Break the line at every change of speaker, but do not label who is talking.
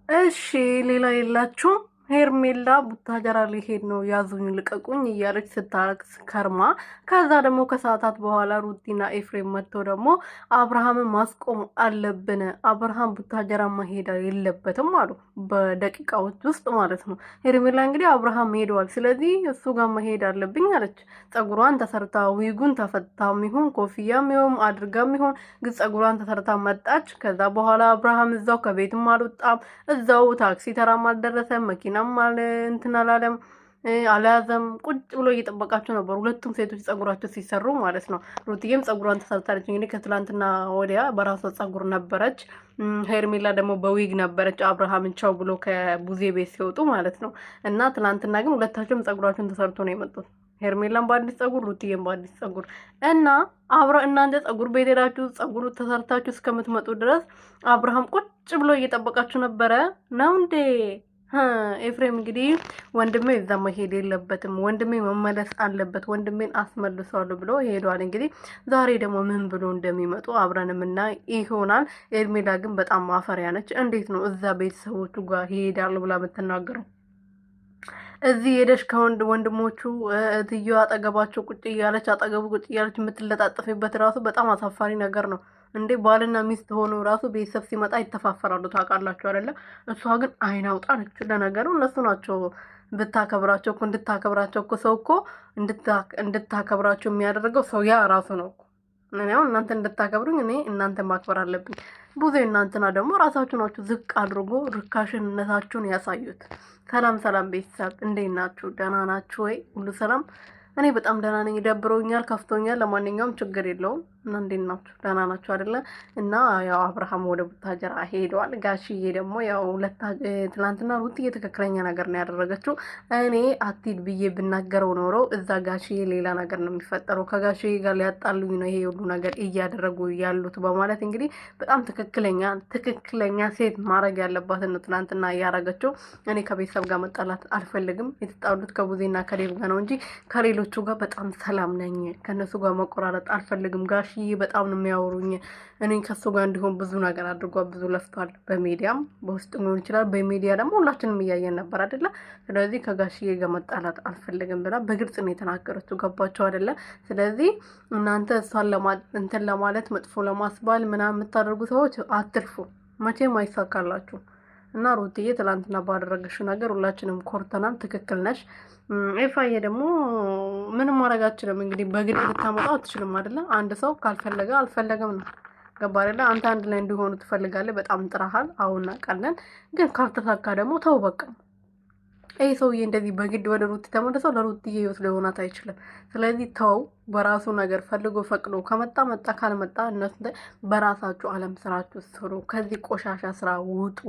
እሺ ሌላ የላችሁ ሄርሜላ ቡታጀራ ሊሄድ ነው ያዙኝ ልቀቁኝ እያለች ስታለቅስ ከርማ፣ ከዛ ደግሞ ከሰዓታት በኋላ ሩቲና ኤፍሬም መጥተው ደግሞ አብርሃምን ማስቆም አለብን፣ አብርሃም ቡታጀራ መሄድ የለበትም አሉ። በደቂቃዎች ውስጥ ማለት ነው። ሄርሜላ እንግዲህ አብርሃም ሄደዋል፣ ስለዚህ እሱ ጋር መሄድ አለብኝ አለች። ጸጉሯን ተሰርታ ዊጉን ተፈታም ይሁን ኮፍያም ይሁን አድርጋም ይሁን ግን ጸጉሯን ተሰርታ መጣች። ከዛ በኋላ አብርሃም እዛው ከቤትም አልወጣም፣ እዛው ታክሲ ተራም አልደረሰም፣ መኪናም እንትን አላለም አልያዘም። ቁጭ ብሎ እየጠበቃቸው ነበር ሁለቱም ሴቶች ጸጉራቸው ሲሰሩ ማለት ነው። ሩትዬም ጸጉሯን ተሰርታለች። እንግዲህ ከትላንትና ወዲያ በራሷ ጸጉር ነበረች። ሄርሜላ ደግሞ በዊግ ነበረች አብርሃምን ቻው ብሎ ከቡዜ ቤት ሲወጡ ማለት ነው። እና ትላንትና ግን ሁለታቸውም ጸጉራቸውን ተሰርቶ ነው የመጡት። ሄርሜላን በአዲስ ጸጉር፣ ሩትዬም በአዲስ ጸጉር እና አብረ እናንተ ጸጉር ቤት ሄዳችሁ ጸጉሩ ተሰርታችሁ እስከምትመጡ ድረስ አብርሃም ቁጭ ብሎ እየጠበቃችሁ ነበረ ነው እንዴ? ኤፍሬም እንግዲህ ወንድሜ እዛ መሄድ የለበትም፣ ወንድሜ መመለስ አለበት፣ ወንድሜን አስመልሰዋለሁ ብሎ ሄዷል። እንግዲህ ዛሬ ደግሞ ምን ብሎ እንደሚመጡ አብረንም እና ይሆናል። ኤርሜላ ግን በጣም ማፈሪያ ነች። እንዴት ነው እዛ ቤተሰቦቹ ጋር ይሄዳሉ ብላ የምትናገረው? እዚህ ሄደሽ ወንድሞቹ እትዬው አጠገባቸው ቁጭ እያለች አጠገቡ ቁጭ እያለች የምትለጣጠፍበት ራሱ በጣም አሳፋሪ ነገር ነው። እንዴ ባልና ሚስት ሆኖ ራሱ ቤተሰብ ሲመጣ ይተፋፈራሉ፣ ታውቃላችሁ አይደለ? እሷ ግን አይን አውጣ ነች። ለነገሩ እነሱ ናቸው ብታከብራቸው እኮ እንድታከብራቸው እኮ ሰው እኮ እንድታከብራቸው የሚያደርገው ሰው ያ ራሱ ነው እኮ። እኔ አሁን እናንተ እንድታከብሩኝ እኔ እናንተ ማክበር አለብኝ። ብዙ እናንተና ደግሞ ራሳችሁ ናችሁ ዝቅ አድርጎ ርካሽነታችሁን ያሳዩት። ሰላም ሰላም ቤተሰብ እንዴት ናችሁ? ደህና ናችሁ ወይ? ሁሉ ሰላም? እኔ በጣም ደህና ነኝ። ደብሮኛል፣ ከፍቶኛል። ለማንኛውም ችግር የለውም። እና እንዴት ናችሁ? ደህና ናችሁ አይደለ? እና ያው አብርሃም ወደ ቡታጀራ ሄደዋል። ጋሽዬ ደግሞ ያው ትናንትና ሩትዬ ትክክለኛ ነገር ነው ያደረገችው። እኔ አትሂድ ብዬ ብናገረው ኖሮ እዛ ጋሽዬ ሌላ ነገር ነው የሚፈጠረው፣ ከጋሽዬ ጋር ሊያጣሉኝ ነው ይሄ ሁሉ ነገር እያደረጉ ያሉት በማለት እንግዲህ በጣም ትክክለኛ ሴት ማድረግ ያለባትን ነው ትናንትና እያደረገችው። እኔ ከቤተሰብ ጋር መጣላት አልፈልግም። የተጣሉት ከቡዜና ከሌብ ጋር ነው እንጂ ከሌሎቹ ጋር በጣም ሰላም ነኝ። ከነሱ ጋር መቆራረጥ አልፈልግም። ጋሽዬ በጣም ነው የሚያወሩኝ። እኔ ከሱ ጋር እንዲሆን ብዙ ነገር አድርጓል፣ ብዙ ለፍቷል። በሚዲያም በውስጥ ሊሆን ይችላል፣ በሚዲያ ደግሞ ሁላችንም እያየን ነበር አይደለ? ስለዚህ ከጋሽዬ ጋር መጣላት አልፈልግም ብላ በግልጽ ነው የተናገረችው። ገባቸው አይደለ? ስለዚህ እናንተ እሷን እንትን ለማለት መጥፎ ለማስባል ምናምን የምታደርጉ ሰዎች አትልፉ፣ መቼም አይሳካላችሁ። እና ሩትዬ ትላንትና ባደረገሽው ነገር ሁላችንም ኮርተናል። ትክክል ነሽ። ኤፋዬ ደግሞ ምንም ማድረግ አትችልም። እንግዲህ በግድ ልታመጣው አትችልም አይደለ? አንድ ሰው ካልፈለገ አልፈለገም ነው። ገባ አይደለ? አንተ አንድ ላይ እንዲሆኑ ትፈልጋለህ። በጣም ጥረሃል፣ አሁን እናውቃለን። ግን ካልተሳካ ደግሞ ተው በቃ። ይህ ሰውዬ እንደዚህ በግድ ወደ ሩት ተመልሰው ለሩትዬ ህይወት ሊሆናት አይችልም። ስለዚህ ተው፣ በራሱ ነገር ፈልጎ ፈቅዶ ከመጣ መጣ፣ ካልመጣ እነሱ በራሳችሁ አለም ስራችሁ ስሩ። ከዚህ ቆሻሻ ስራ ውጡ።